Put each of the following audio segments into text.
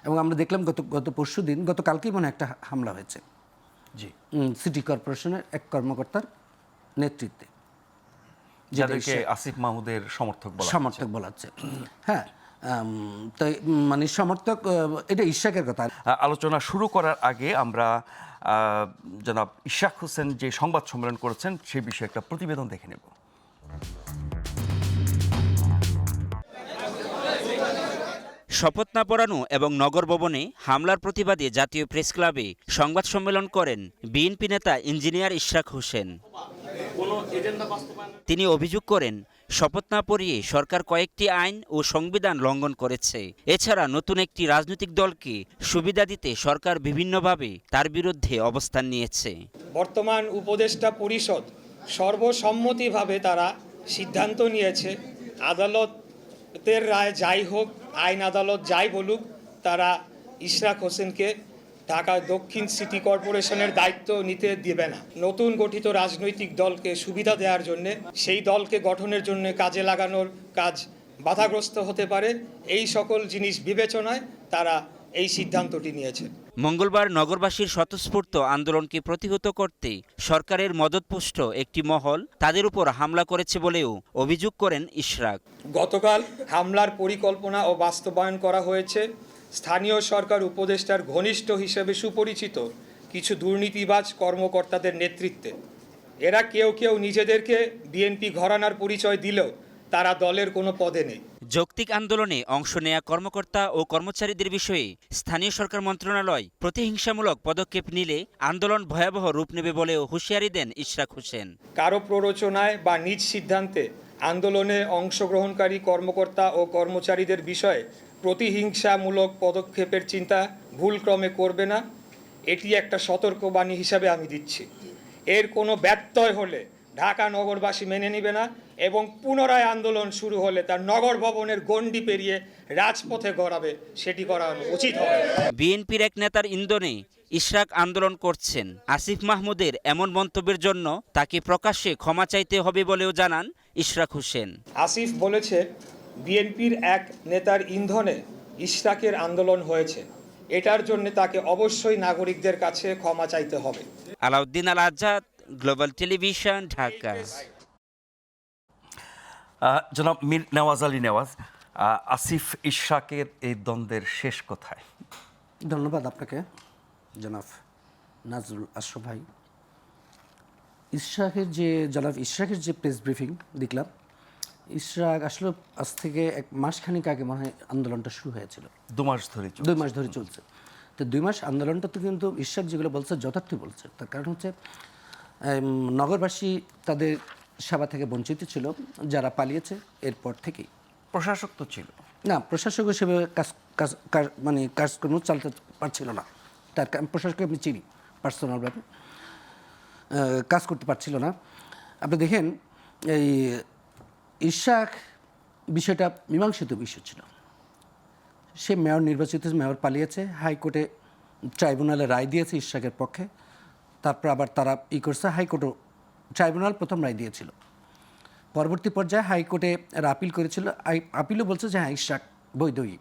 এবং আমরা দেখলাম গত পরশু দিন, গতকালকেই মনে হয় একটা হামলা হয়েছে জি, সিটি কর্পোরেশনের এক কর্মকর্তার নেতৃত্বে, যাদেরকে আসিফ মাহমুদের সমর্থক বলা হচ্ছে। হ্যাঁ, তাই মানে সমর্থক, এটা ইশাকের কথা। আলোচনা শুরু করার আগে আমরা জনাব ইশাক হোসেন যে সংবাদ সম্মেলন করেছেন সেই বিষয়ে একটা প্রতিবেদন দেখে নেব। শপথ না পড়ানো এবং নগর ভবনে হামলার প্রতিবাদে জাতীয় প্রেস ক্লাবে সংবাদ সম্মেলন করেন বিএনপি নেতা ইঞ্জিনিয়ার ইশরাক হোসেন। তিনি অভিযোগ করেন, শপথ না পড়িয়ে সরকার কয়েকটি আইন ও সংবিধান লঙ্ঘন করেছে। এছাড়া নতুন একটি রাজনৈতিক দলকে সুবিধা দিতে সরকার বিভিন্নভাবে তার বিরুদ্ধে অবস্থান নিয়েছে। বর্তমান উপদেষ্টা পরিষদ সর্বসম্মতিভাবে তারা সিদ্ধান্ত নিয়েছে, আদালতের রায় যাই হোক, আইন আদালত যাই বলুক, তারা ইশরাক হোসেনকে ঢাকা দক্ষিণ সিটি কর্পোরেশনের দায়িত্ব নিতে দেবে না। নতুন গঠিত রাজনৈতিক দলকে সুবিধা দেওয়ার জন্য, সেই দলকে গঠনের জন্য কাজে লাগানোর কাজ বাধাগ্রস্ত হতে পারে, এই সকল জিনিস বিবেচনায় তারা এই সিদ্ধান্তটি নিয়েছে। মঙ্গলবার নগরবাসীর স্বতঃস্ফূর্ত আন্দোলনকে প্রতিহত করতে সরকারের মদতপুষ্ট একটি মহল তাদের উপর হামলা করেছে বলেও অভিযোগ করেন ইশরাক। গতকাল হামলার পরিকল্পনা ও বাস্তবায়ন করা হয়েছে স্থানীয় সরকার উপদেষ্টার ঘনিষ্ঠ হিসেবে সুপরিচিত কিছু দুর্নীতিবাজ কর্মকর্তাদের নেতৃত্বে। এরা কেউ কেউ নিজেদেরকে বিএনপি ঘরানার পরিচয় দিলেও তারা দলের কোনো পদে নেই। যৌক্তিক আন্দোলনে অংশ নেয়া কর্মকর্তা ও কর্মচারীদের বিষয়ে স্থানীয় সরকার মন্ত্রণালয় প্রতিহিংসামূলক পদক্ষেপ নিলে আন্দোলন ভয়াবহ রূপ নেবে বলেও হুঁশিয়ারি দেন ইশরাক হোসেন। কারো প্ররোচনায় বা নিজ সিদ্ধান্তে আন্দোলনে অংশগ্রহণকারী কর্মকর্তা ও কর্মচারীদের বিষয়ে প্রতিহিংসামূলক পদক্ষেপের চিন্তা ভুলক্রমে করবে না, এটি একটা সতর্কবাণী হিসাবে আমি দিচ্ছি। এর কোনো ব্যত্যয় হলে ঢাকা নগরবাসী মেনে নেবে না এবং পুনরায় আন্দোলন শুরু হলে তার নগর ভবনের গণ্ডি পেরিয়ে রাজপথে গড়াবে, সেটি করা উচিত হবে। বিএনপির এক নেতার ইন্ধনে ইশরাক আন্দোলন করছেন। আসিফ মাহমুদের এমন মন্তব্যের জন্য তাকে প্রকাশ্যে ক্ষমা চাইতে হবে বলেও জানান ইশরাক হোসেন। আসিফ বলেছে, বিএনপির এক নেতার ইন্ধনে ইশরাকের আন্দোলন হয়েছে, এটার জন্য তাকে অবশ্যই নাগরিকদের কাছে ক্ষমা চাইতে হবে। আলাউদ্দিন আল আজাদ, গ্লোবাল টেলিভিশন, ঢাকা। জনাব মীর নেওয়াজ আলী নেওয়াজ, আসিফ ইশরাকের এই দ্বন্দ্বের শেষ কোথায়? ধন্যবাদ আপনাকে জনাব নাজরুল আশরাফ ভাই। জনাব ইশরাকের যে প্রেস ব্রিফিং দেখলাম, ইশরাক আসলে আজ থেকে এক মাসখানিক আগে মনে হয় আন্দোলনটা শুরু হয়েছিল। 2 মাস ধরে চলছে। তো 2 মাস আন্দোলনটা তো কিন্তু ইশরাক যেগুলো বলছে যথার্থই বলছে। তার কারণ হচ্ছে নগরবাসী তাদের সেবা থেকে বঞ্চিত ছিল, যারা পালিয়েছে এরপর থেকেই। প্রশাসক তো ছিল না, প্রশাসক হিসেবে কাজকর্ম চালাতে পারছিল না। তার প্রশাসককে আমি চিনি পার্সোনালভাবে, কাজ করতে পারছিল না। আপনি দেখেন, এই ইশরাক বিষয়টা মীমাংসিত বিষয় ছিল। সে মেয়র নির্বাচিত, মেয়র পালিয়েছে, হাইকোর্টে ট্রাইব্যুনালে রায় দিয়েছে ইশরাকের পক্ষে। তারপর আবার তারা করছে, হাইকোর্টও, ট্রাইব্যুনাল প্রথম রায় দিয়েছিল, পরবর্তী পর্যায়ে হাইকোর্টে এরা আপিল করেছিল, আপিলও বলছে যে হ্যাঁ ইশরাক বৈধই।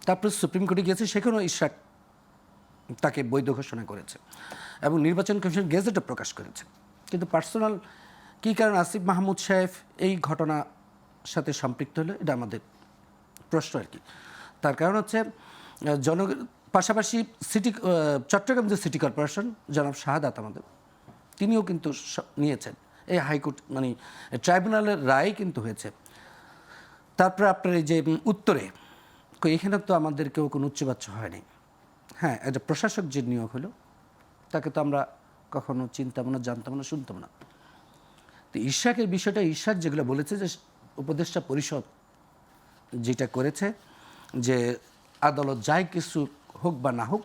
তারপর সুপ্রিম কোর্টে গিয়েছে, সেখানেও ইশরাক তাকে বৈধ ঘোষণা করেছে এবং নির্বাচন কমিশন গেজেটও প্রকাশ করেছে। কিন্তু পার্সোনাল কী কারণ আসিফ মাহমুদ সাহেব এই ঘটনার সাথে সম্পৃক্ত হলো, এটা আমাদের প্রশ্ন আর কি। তার কারণ হচ্ছে পাশাপাশি চট্টগ্রাম যে সিটি কর্পোরেশন, জনাব শাহাদাত আমাদের, তিনিও কিন্তু নিয়েছেন এই হাইকোর্ট, মানে ট্রাইব্যুনালের রায় কিন্তু হয়েছে। তারপরে আপনার এই যে উত্তরে, এখানে তো আমাদের কেউ কোনো উচ্চবাচ্য হয়নি। হ্যাঁ, একটা প্রশাসক যে নিয়োগ হলো, তাকে তো আমরা কখনো চিনতাম না, জানতাম না, শুনতাম না। তো ইশরাকের বিষয়টা, ইশরাক যেগুলো বলেছে যে উপদেষ্টা পরিষদ যেটা করেছে, যে আদালত যাই কিছু হোক বা না হোক,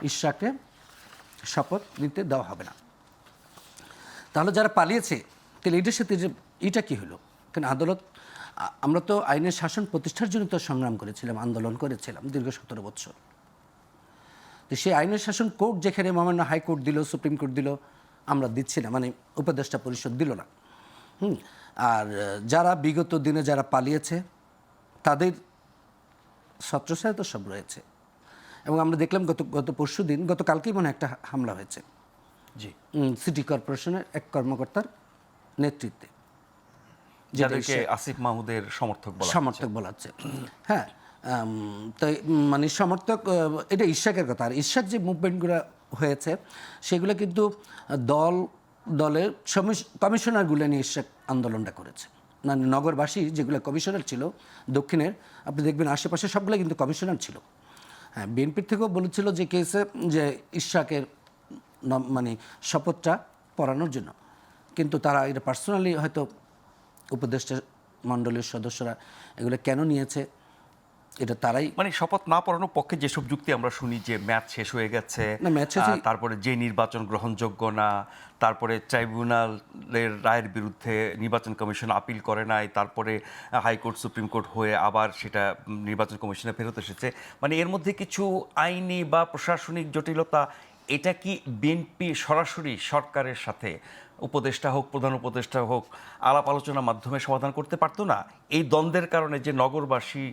ইশরাককে শপথ নিতে দেওয়া হবে না। তাহলে যারা পালিয়েছে, তাহলে এটার সাথে যে এটা কী হলো? কারণ আদালত, আমরা তো আইনের শাসন প্রতিষ্ঠার জন্য তো সংগ্রাম করেছিলাম, আন্দোলন করেছিলাম দীর্ঘ 17 বছর। তো সেই আইনের শাসন কোর্ট যেখানে মহামান্য হাইকোর্ট দিল, সুপ্রিম কোর্ট দিল, আমরা দিচ্ছি না, মানে উপদেষ্টা পরিষদ দিল না। আর যারা বিগত দিনে যারা পালিয়েছে, তাদের ছত্রছায়া তো সব রয়েছে। এবং আমরা দেখলাম গত পরশু দিন গতকালকেই মনে হয় একটা হামলা হয়েছে জি, সিটি কর্পোরেশনের এক কর্মকর্তার নেতৃত্বে, যাদেরকে আসিফ মাহমুদের সমর্থক বলা সমর্থক বলা হচ্ছে। হ্যাঁ, তাই মানে সমর্থক, এটা ইশাকের কথা। আর ইশাক যে মুভমেন্টগুলো হয়েছে সেগুলো কিন্তু দলের কমিশনারগুলো নিয়ে ইশাক আন্দোলনটা করেছে। মানে নগরবাসী যেগুলো কমিশনার ছিল দক্ষিণের, আপনি দেখবেন আশেপাশে সবগুলো কিন্তু কমিশনার ছিল। হ্যাঁ, বিএনপির থেকেও বলেছিল যে কেসে যে ইশাকের মানে শপথটা পড়ানোর জন্য, কিন্তু তারা এটা পার্সোনালি হয়তো উপদেষ্টা মণ্ডলীর সদস্যরা এগুলো কেন নিয়েছে এটা তারাই, মানে শপথ না পড়ানোর পক্ষে যেসব যুক্তি আমরা শুনি যে ম্যাচ শেষ হয়ে গেছে, না, ম্যাচ শেষে- তারপরে যে নির্বাচন গ্রহণযোগ্য না, তারপরে ট্রাইব্যুনালের রায়ের বিরুদ্ধে নির্বাচন কমিশন আপিল করে নাই, তারপরে হাইকোর্ট সুপ্রিম কোর্ট হয়ে আবার সেটা নির্বাচন কমিশনে ফেরত এসেছে, মানে এর মধ্যে কিছু আইনি বা প্রশাসনিক জটিলতা, এটা কি বিএনপি সরাসরি সরকারের সাথে উপদেষ্টা হোক, প্রধান উপদেষ্টা হোক, আলাপ আলোচনার মাধ্যমে সমাধান করতে পারতো না? এই দ্বন্দ্বের কারণে যে নগরবাসী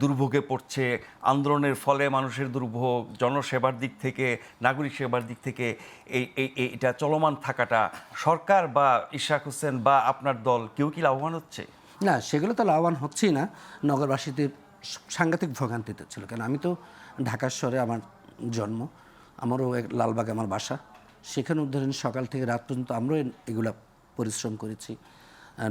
দুর্ভোগে পড়ছে, আন্দোলনের ফলে মানুষের দুর্ভোগ, জনসেবার দিক থেকে, নাগরিক সেবার দিক থেকে এটা চলমান থাকাটা সরকার বা ইশরাক হোসেন বা আপনার দল কেউ কি লাভবান হচ্ছে? না, সেগুলো তো লাভবান হচ্ছেই না। নগরবাসীদের সাংঘাতিক ভোগান্তিতে ছিল, কারণ আমি তো ঢাকা শহরে আমার জন্ম, আমারও লালবাগে আমার বাসা, সেখানে ধরেন সকাল থেকে রাত পর্যন্ত আমরাও এগুলা পরিশ্রম করেছি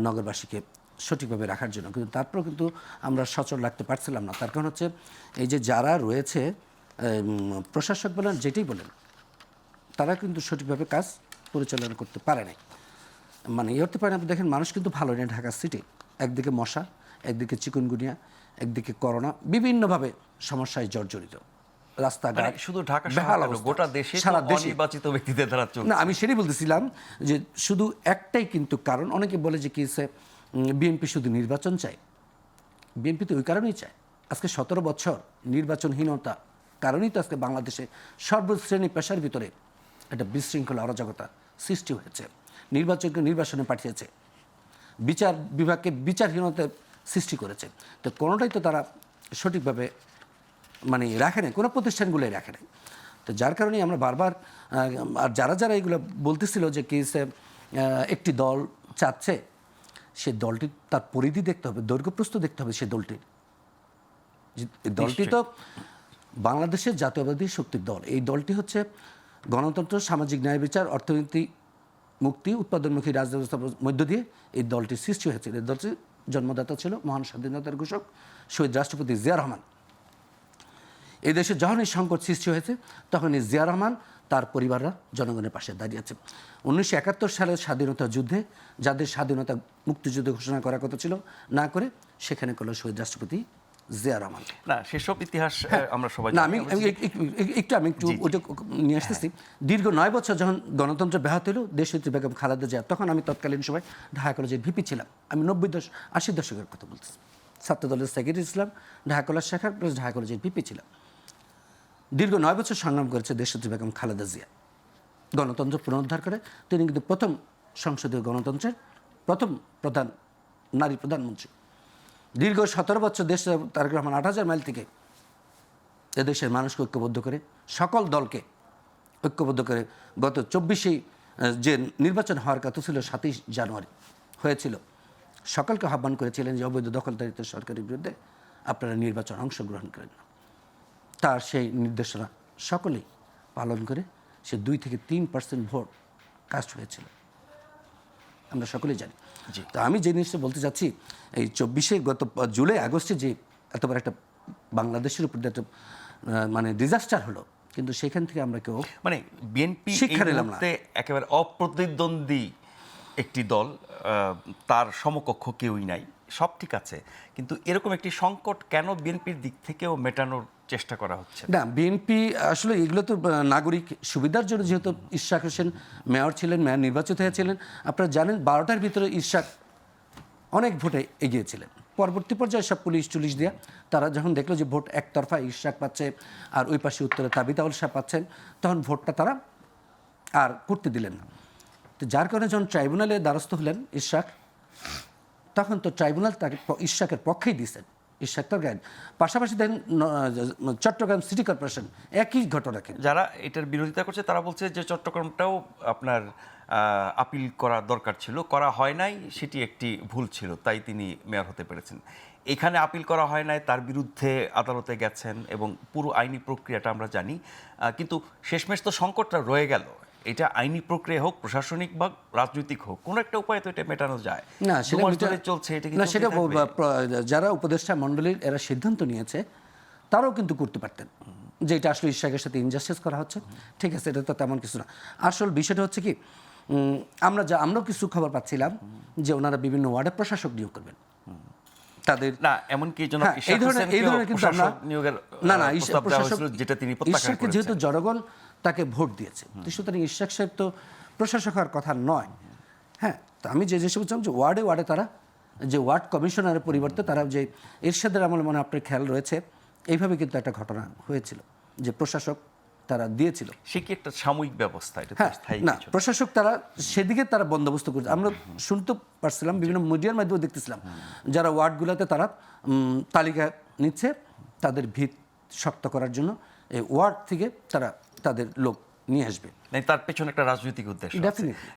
নগরবাসীকে সঠিকভাবে রাখার জন্য, কিন্তু তারপরেও কিন্তু আমরা সচল রাখতে পারছিলাম না। তার কারণ হচ্ছে এই যে যারা রয়েছে প্রশাসক বলেন যেটাই বলেন, তারা কিন্তু সঠিকভাবে কাজ পরিচালনা করতে পারে নাই। মানে হতে পারে, আপনি দেখেন মানুষ কিন্তু ভালো নেই ঢাকা সিটি, একদিকে মশা, একদিকে চিকুনগুনিয়া, একদিকে করোনা, বিভিন্নভাবে সমস্যায় জর্জরিত, রাস্তাঘাট মানে শুধু ঢাকা বেহাল শহর কেন, অবস্থা। গোটা দেশে সারা দেশে নির্বাচিত ব্যক্তিদের দ্বারা চলছে। না, আমি সেটাই বলতেছিলাম যে শুধু একটাই কিন্তু কারণ, অনেকে বলে যে কি বিএনপি শুধু নির্বাচন চায়। বিএনপি তো ওই কারণেই চায়। আজকে 17 বছর নির্বাচনহীনতা কারণেই তো আজকে বাংলাদেশে সর্বশ্রেণী পেশার ভিতরে একটা বিশৃঙ্খলা অরাজকতা সৃষ্টি হয়েছে। নির্বাচনকে নির্বাচনে পাঠিয়েছে, বিচার বিভাগকে বিচারহীনতা সৃষ্টি করেছে। তো কোনোটাই তো তারা সঠিকভাবে মানে রাখে নাই, কোনো প্রতিষ্ঠানগুলোই রাখে নাই। তো যার কারণেই আমরা বারবার আর যারা এগুলো বলতেছিল যে কেসে একটি দল চাচ্ছে, সে দলটি তার পরিধি দেখতে হবে, দৈর্ঘ্যপ্রস্থ দেখতে হবে। সে দলটির দলটি তো বাংলাদেশের জাতীয়বাদী শক্তির দল। এই দলটি হচ্ছে গণতন্ত্র, সামাজিক ন্যায় বিচার, অর্থনীতি, মুক্তি, উৎপাদনমুখী রাজ ব্যবস্থার মধ্য দিয়ে এই দলটির সৃষ্টি হয়েছিল। এই দলটির জন্মদাতা ছিল মহান স্বাধীনতার ঘোষক শহীদ রাষ্ট্রপতি জিয়া রহমান। এই দেশে যখনই সংকট সৃষ্টি হয়েছে তখনই জিয়া রহমান তার পরিবাররা জনগণের পাশে দাঁড়িয়েছে। 1971 সালের স্বাধীনতা যুদ্ধে যাদের স্বাধীনতা মুক্তিযুদ্ধ ঘোষণা করার কথা ছিল না করে সেখানে করলো শহীদ রাষ্ট্রপতি জিয়া রহমান। না, সেসব ইতিহাস আমরা সবাই না, জানি। আমি একটু ওইটা নিয়ে আসতেছি। দীর্ঘ 9 বছর যখন গণতন্ত্র ব্যাহত হলো, দেশনেত্রী বেগম খালেদা জিয়া, তখন আমি তৎকালীন সময় ঢাকা কলেজের ভিপি ছিলাম। আমি 80 দশকের কথা বলতেছি। ছাত্রদলের সেক্রেটারি ছিলাম, ঢাকা কলেজ শাখার প্লাস ঢাকা কলেজের ভিপি ছিলাম। দীর্ঘ 9 বছর সংগ্রাম করেছে দেশনেত্রী বেগম খালেদা জিয়া গণতন্ত্র পুনরুদ্ধার করে। তিনি কিন্তু প্রথম সংসদীয় গণতন্ত্রের প্রথম নারী প্রধানমন্ত্রী। দীর্ঘ 17 বছর দেশ তারেক রহমান 8000 মাইল থেকে এদেশের মানুষকে ঐক্যবদ্ধ করে, সকল দলকে ঐক্যবদ্ধ করে গত 24 যে নির্বাচন হওয়ার কথা ছিল 27 জানুয়ারি হয়েছিল, সকলকে আহ্বান করেছিলেন যে অবৈধ দখলদারিত্ব সরকারের বিরুদ্ধে আপনারা নির্বাচন অংশগ্রহণ করেন না। তার সেই নির্দেশনা সকলেই পালন করে সে 2 থেকে 3% ভোট কাস্ট হয়েছিল, আমরা সকলেই জানি। তো আমি যে জিনিসটা বলতে চাচ্ছি, এই 24 গত জুলাই আগস্টে যে এত বড় একটা বাংলাদেশের উপর একটা মানে ডিজাস্টার হলো, কিন্তু সেখান থেকে আমরা কেউ মানে বিএনপি শিক্ষা নিলাম না। একেবারে অপ্রতিদ্বন্দ্বী একটি দল, তার সমকক্ষ কেউই নাই, সব ঠিক আছে, কিন্তু এরকম একটি সংকট কেন বিএনপির দিক থেকেও মেটানোর চেষ্টা করা হচ্ছে? না, বিএনপি আসলে এগুলো তো নাগরিক সুবিধার জন্য, যেহেতু ইশরাক হোসেন মেয়র ছিলেন, মেয়র নির্বাচিত হয়েছিলেন, আপনারা জানেন 12টার ভিতরে ইশরাক অনেক ভোটে এগিয়েছিলেন। পরবর্তী পর্যায়ে সব পুলিশ টুলিশ দিয়ে তারা যখন দেখলো যে ভোট একতরফা ইশরাক পাচ্ছে আর ওই পাশে উত্তরে তাবিতাউল শাহ পাচ্ছেন, তখন ভোটটা তারা আর করতে দিলেন না। তো যার কারণে যখন ট্রাইব্যুনালে দ্বারস্থ হলেন ইশরাক, তখন তো ট্রাইব্যুনাল তাকে ইশরাকের পক্ষেই দিয়েছেন, ইশরাক তার গাইড। পাশাপাশি দেখেন চট্টগ্রাম সিটি কর্পোরেশন একই ঘটনা কিন্তু। যারা এটার বিরোধিতা করছে তারা বলছে যে চট্টগ্রামটাও আপনার আপিল করা দরকার ছিল, করা হয় নাই, সেটি একটি ভুল ছিল, তাই তিনি মেয়র হতে পেরেছেন। এখানে আপিল করা হয় নাই, তার বিরুদ্ধে আদালতে গেছেন এবং পুরো আইনি প্রক্রিয়াটা আমরা জানি, কিন্তু শেষমেশ তো সংকটটা রয়ে গেল। এটা আইনি প্রক্রিয়া হোক, প্রশাসনিক বা রাজনৈতিক হোক, কোনো একটা উপায় তো এটা মেটানো যায়। না সেটা 2 মাস ধরে চলছে, এটা কি না, চলতেই সেটা থাকবে? যারা উপদেষ্টা মণ্ডলীর এরা সিদ্ধান্ত নিয়েছে তারাও কিন্তু করতে পারতেন যে এটা আসলে ইশরাকের সাথে ইনজাস্টিস করা হচ্ছে। ঠিক আছে, এটা তো তেমন কিছু না। আসল বিষয়টা হচ্ছে কি, আমরাও কিছু খবর পাচ্ছিলাম যে ওনারা বিভিন্ন ওয়ার্ডে প্রশাসক নিয়োগ করবেন তাদের। না, এমনকি জনাব হ্যাঁ, এই ইশরাক ধরনের হোসেনকেও কিন্তু আমরা প্রশাসক নিয়োগের না প্রস্তাব দেওয়া হয়েছিল, যেটা তিনি প্রত্যাখ্যান ইশরাককে করেছেন। যেহেতু জনগণ তাকে ভোট দিয়েছে, তো সুতরাং ইশরাক সাহেব তো প্রশাসক হওয়ার কথা নয়। হ্যাঁ, তো আমি যে বলছিলাম যে ওয়ার্ডে ওয়ার্ডে তারা যে ওয়ার্ড কমিশনারের পরিবর্তে তারা যে এরশাদের আমলে মনে হয় আপনার খেয়াল রয়েছে, এইভাবে কিন্তু একটা ঘটনা হয়েছিল যে প্রশাসক তারা দিয়েছিল। সে কি একটা সাময়িক ব্যবস্থা, এটা তো হ্যাঁ, স্থায়ী না কিছু না। প্রশাসক তারা সেদিকে তারা বন্দোবস্ত করছে। আমরা শুনতে পারছিলাম, বিভিন্ন মিডিয়ার মাধ্যমে দেখতেছিলাম যারা ওয়ার্ডগুলোতে তারা তালিকা নিচ্ছে তাদের ভিত শক্ত করার জন্য এই ওয়ার্ড থেকে তারা তাদের লোক নিয়ে আসবে। তার পেছনে একটা রাজনৈতিক উদ্দেশ্য আছে। ডেফিনেটলি।